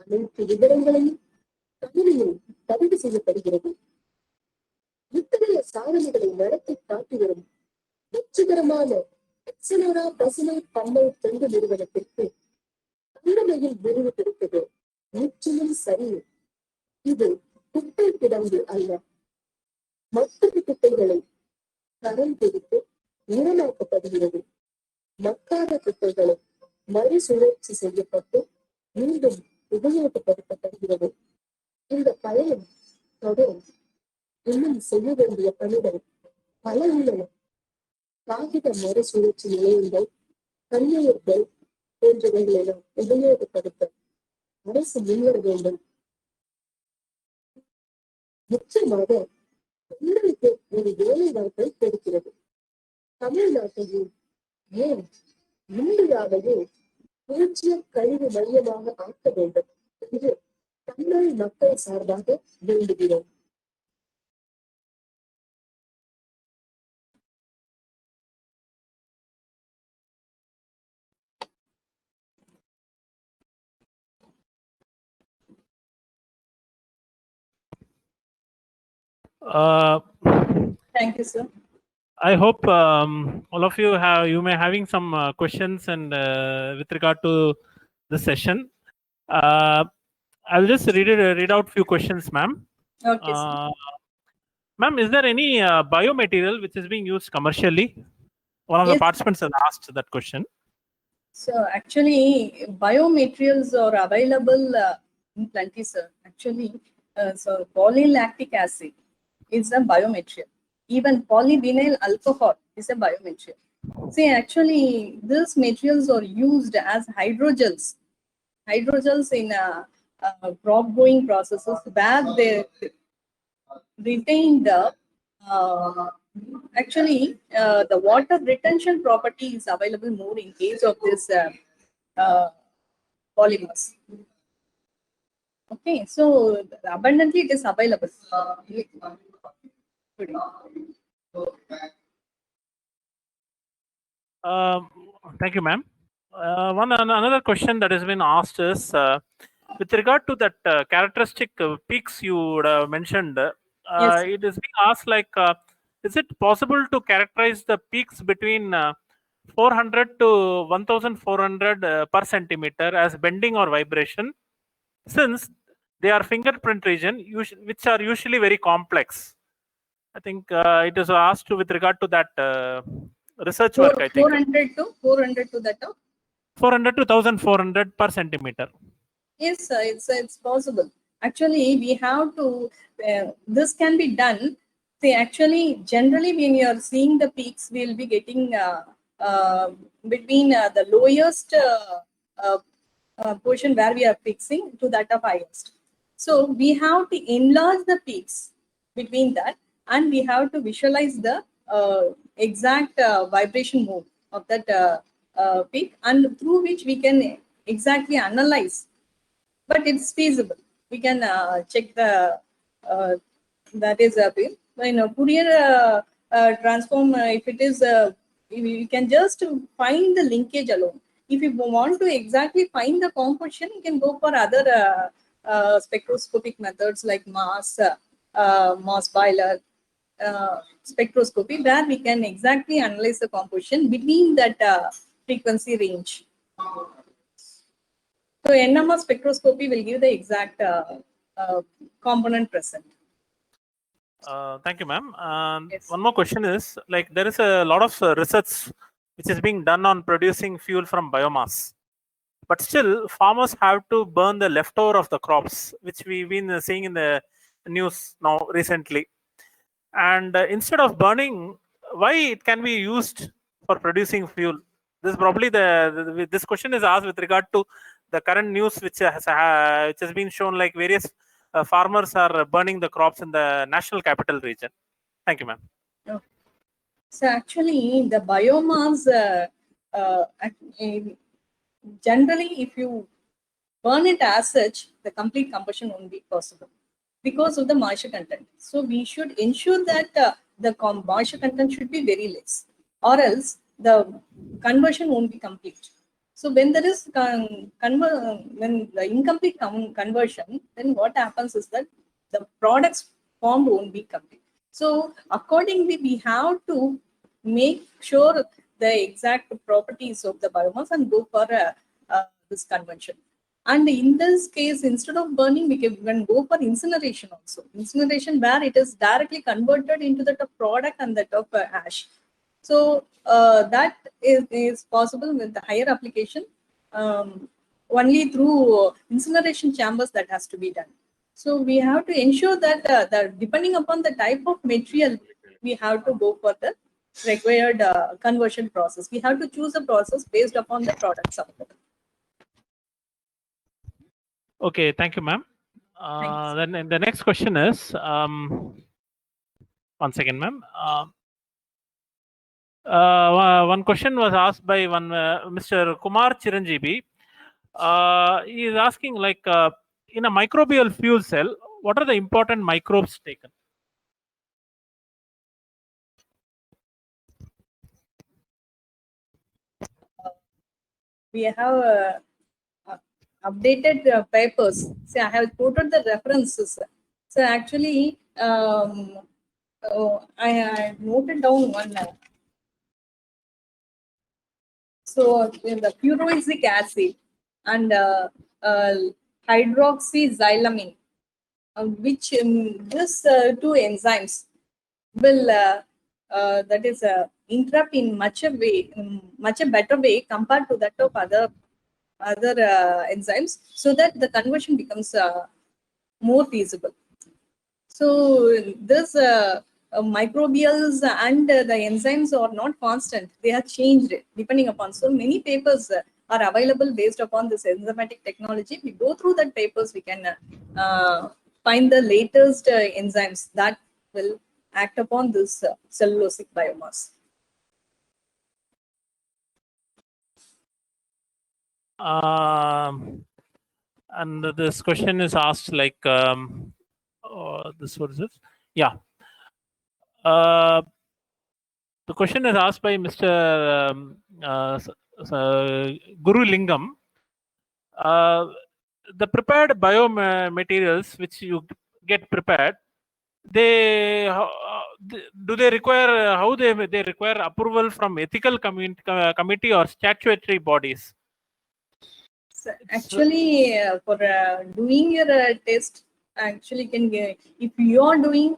[SPEAKER 3] அனைத்து விவரங்களையும் கணினியில் பதிவு செய்யப்படுகிறது. இத்தகைய சாதனைகளை நடத்தி காட்டி வரும் வெற்றிகரமான எக்ஸலோரா பசுமை பண்ணை தொண்டு நிறுவனத்திற்கு தங்கமையில் விருது கிடைத்தது முற்றிலும் சரி. இது குப்பை கிடங்கு அல்ல. மற்றொரு குப்பைகளை தரம் பிரித்து உரமாக்கப்படுகிறது. மக்காத குப்பைகளை மறுசுழற்சி செய்யப்பட்டு மீண்டும் உபயோகப்படுத்தப்படுகிறது. இந்த பயணம் தொடரும். இன்னும் செய்ய வேண்டிய பணிகள் பல உள்ளன. காகித மறுசுழற்சி நிலையங்கள், கன்வேயர்கள் போன்றவைகளெல்லாம் உபயோகப்படுத்த அரசு முன்வர வேண்டும். நிச்சயமாக பெண்களுக்கு ஒரு வேலை வாய்ப்பை கொடுக்கிறது. தமிழ்நாட்டையும் ஏன் இந்தியாவையே பூஜ்ய கழிவு மையமாக ஆக்க வேண்டும் என்று தமிழ் மக்கள் சார்பாக வேண்டுகிறோம்.
[SPEAKER 2] Thank you, sir.
[SPEAKER 1] I hope all of you may having some questions and with regard to the session. I'll just read out few questions, ma'am.
[SPEAKER 2] Okay, sir.
[SPEAKER 1] Ma'am, is there any biomaterial which is being used commercially? One of the
[SPEAKER 2] Yes.
[SPEAKER 1] participants has asked that question.
[SPEAKER 2] So actually, biomaterials are available in plenty, sir. Actually, so polylactic acid is a biomaterial. Even polyvinyl alcohol is a biomaterial. See, actually, these materials are used as hydrogels. Hydrogels in crop growing processes where they retain the the water retention property is available more in case of this polymers. Okay, so abundantly it is available today.
[SPEAKER 1] Thank you, ma'am. Another question that has been asked is with regard to that characteristic peaks you would have mentioned.
[SPEAKER 2] Yes.
[SPEAKER 1] It is being asked like, is it possible to characterize the peaks between 400 to 1400 per centimeter as bending or vibration, since they are fingerprint region, which are usually very complex? I think it is asked with regard to that research work. I think
[SPEAKER 2] 400 to that.
[SPEAKER 1] 400 to 1400 per centimeter.
[SPEAKER 2] Yes, sir, it's possible. Actually, we have to. This can be done. See, actually, generally, when you are seeing the peaks, we'll be getting between the lowest portion where we are fixing to that of highest. So we have to enlarge the peaks between that, and we have to visualize the exact vibration mode of that peak, and through which we can exactly analyze. But it's feasible. We can check the that is a bill. Fourier transform, if it is, we can just find the linkage alone. If you want to exactly find the composition, you can go for other spectroscopic methods like Moss-Byler spectroscopy, where we can exactly analyze the composition between that frequency range. So NMR spectroscopy will give the exact component present.
[SPEAKER 1] Thank you, ma'am.
[SPEAKER 2] Yes.
[SPEAKER 1] One more question is, like, there is a lot of research which is being done on producing fuel from biomass, but still farmers have to burn the leftover of the crops, which we've been seeing in the news now recently. And instead of burning, why it can be used for producing fuel? This is probably this question is asked with regard to the current news which has been shown, like various farmers are burning the crops in the national capital region. Thank you, ma'am.
[SPEAKER 2] So actually, the biomass, generally, if you burn it as such, the complete combustion won't be possible because of the moisture content. So we should ensure that the moisture content should be very less, or else the conversion won't be complete. So when there is when the incomplete conversion, then what happens is that the products formed won't be complete. So accordingly, we have to make sure the exact properties of the biomass and go for this conversion. And in this case, instead of burning, we can go for incineration also. Incineration where it is directly converted into the product and that of ash. So that is possible with the higher application. Only through incineration chambers that has to be done. So we have to ensure that depending upon the type of material, we have to go for the required conversion process. We have to choose a process based upon the products available.
[SPEAKER 1] Okay, thank you, ma'am. Then the next question is, one second, ma'am. One question was asked by one Mr. Kumar Chiranjeevi. He is asking, like, in a microbial fuel cell, what are the important microbes taken?
[SPEAKER 2] We have updated papers. See, I have quoted the references. So actually, I noted down one. So the furoic acid and hydroxyxylamine, which this two enzymes will that is interrupt in much a better way compared to that of other enzymes, so that the conversion becomes more feasible. So this microbials and the enzymes are not constant; they are changed depending upon. So many papers are available based upon this enzymatic technology. We go through that papers, we can find the latest enzymes that will act upon this cellulosic biomass.
[SPEAKER 1] And this question is asked, like, this, what is it? Yeah. The question is asked by Mr. Guru Lingam. The prepared biomaterials which you get prepared, do they require, how they require approval from ethical committee or statutory bodies?
[SPEAKER 2] So actually, for doing your test, actually if you are doing,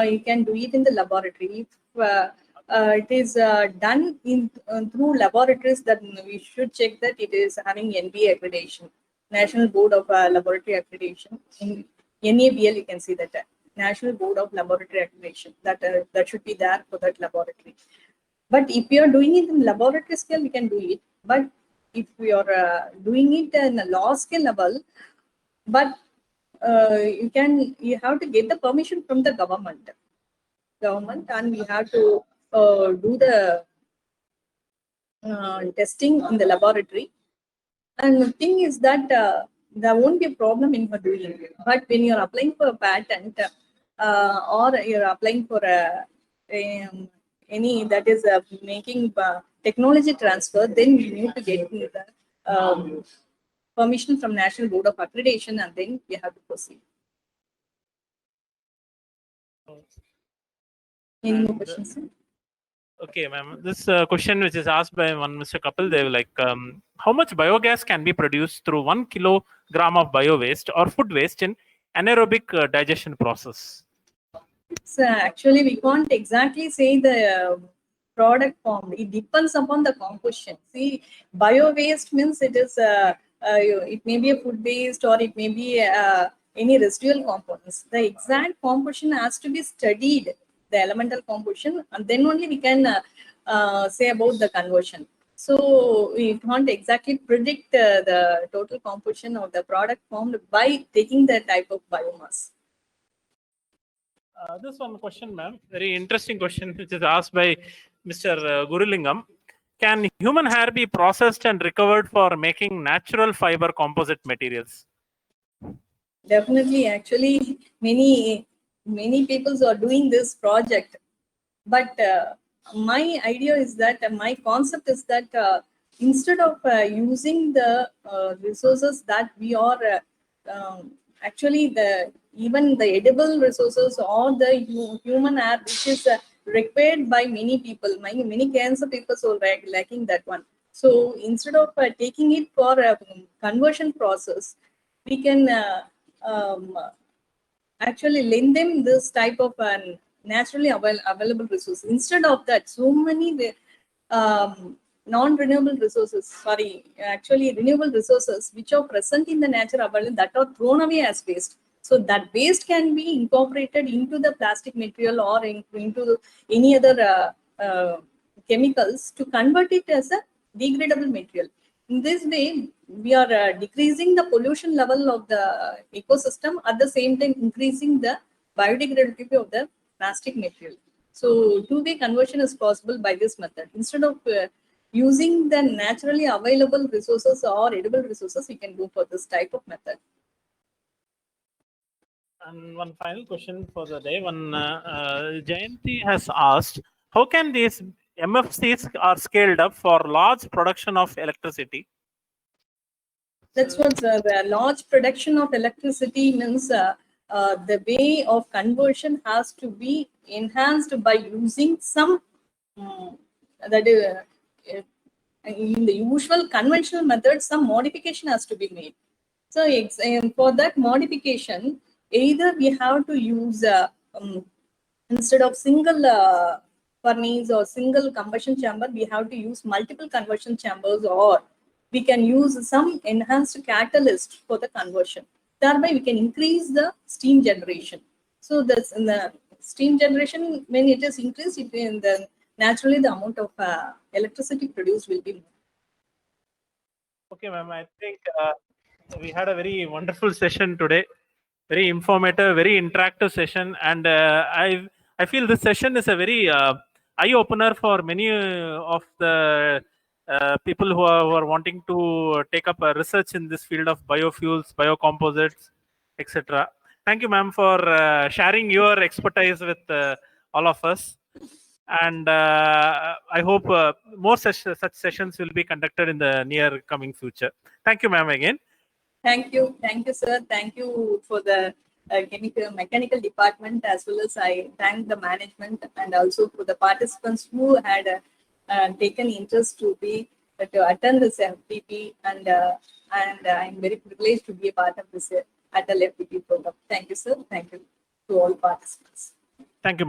[SPEAKER 2] you can do it in the laboratory. If it is done in through laboratories, then we should check that it is having NBA accreditation, National Board of Laboratory Accreditation. In NABL, you can see that National Board of Laboratory Accreditation, that that should be there for that laboratory. But if you are doing it in laboratory scale, we can do it. But if we are doing it in a large scale level, but you have to get the permission from the government, and we have to do the testing in the laboratory. And the thing is that there won't be a problem in doing it. But when you're applying for a patent or you're applying for any that is making technology transfer, then you need to get the permission from National Board of Accreditation, and then you have to proceed. Any more questions, sir?
[SPEAKER 1] Okay, ma'am. This question, which is asked by one Mr. Kapil Dev, like, how much biogas can be produced through 1 kilogram of bio waste or food waste in anaerobic digestion process?
[SPEAKER 2] So actually, we can't exactly say the product form. It depends upon the composition. See, bio waste means it is it may be a food waste or it may be any residual components. The exact composition has to be studied, the elemental composition, and then only we can say about the conversion. So we can't exactly predict the total composition of the product formed by taking the type of biomass.
[SPEAKER 1] This one question, ma'am, very interesting question, which is asked by Mr. Gurulingam. Can human hair be processed and recovered for making natural fiber composite materials?
[SPEAKER 2] Definitely, actually, many people are doing this project, but my idea is that my concept is that instead of using the resources that we are actually even the edible resources or the human hair, which is required by many people, many cancer people are lacking that one. So instead of taking it for a conversion process, we can actually lend them this type of naturally available resource. Instead of that, so many non-renewable resources, actually renewable resources which are present in the nature available that are thrown away as waste. So that waste can be incorporated into the plastic material or into any other chemicals to convert it as a degradable material. In this way, we are decreasing the pollution level of the ecosystem, at the same time increasing the biodegradability of the plastic material. So two-way conversion is possible by this method. Instead of using the naturally available resources or edible resources, we can go for this type of method.
[SPEAKER 1] And one final question for the day. One Jayanti has asked, how can these MFCs are scaled up for large production of electricity?
[SPEAKER 2] That's what the large production of electricity means. The way of conversion has to be enhanced by using some that is in the usual conventional method, some modification has to be made. So for that modification, either we have to use instead of single furnace or single combustion chamber, we have to use multiple conversion chambers, or we can use some enhanced catalyst for the conversion. Thereby, we can increase the steam generation. So that's in the steam generation, when it is increased, naturally the amount of electricity produced will be more.
[SPEAKER 1] Okay, ma'am. I think we had a very wonderful session today. Very informative, very interactive session, and I feel this session is a very eye opener for many of the people who are wanting to take up a research in this field of biofuels, biocomposites, etc. Thank you, ma'am, for sharing your expertise with all of us. And I hope more such sessions will be conducted in the near coming future. Thank you, ma'am, again.
[SPEAKER 2] Thank you, sir. Thank you for the mechanical department, as well as I thank the management and also for the participants who had taken interest to attend this FPP, and I'm very privileged to be a part of this Atal FPP program. Thank you, sir. Thank you to all participants.
[SPEAKER 1] Thank you.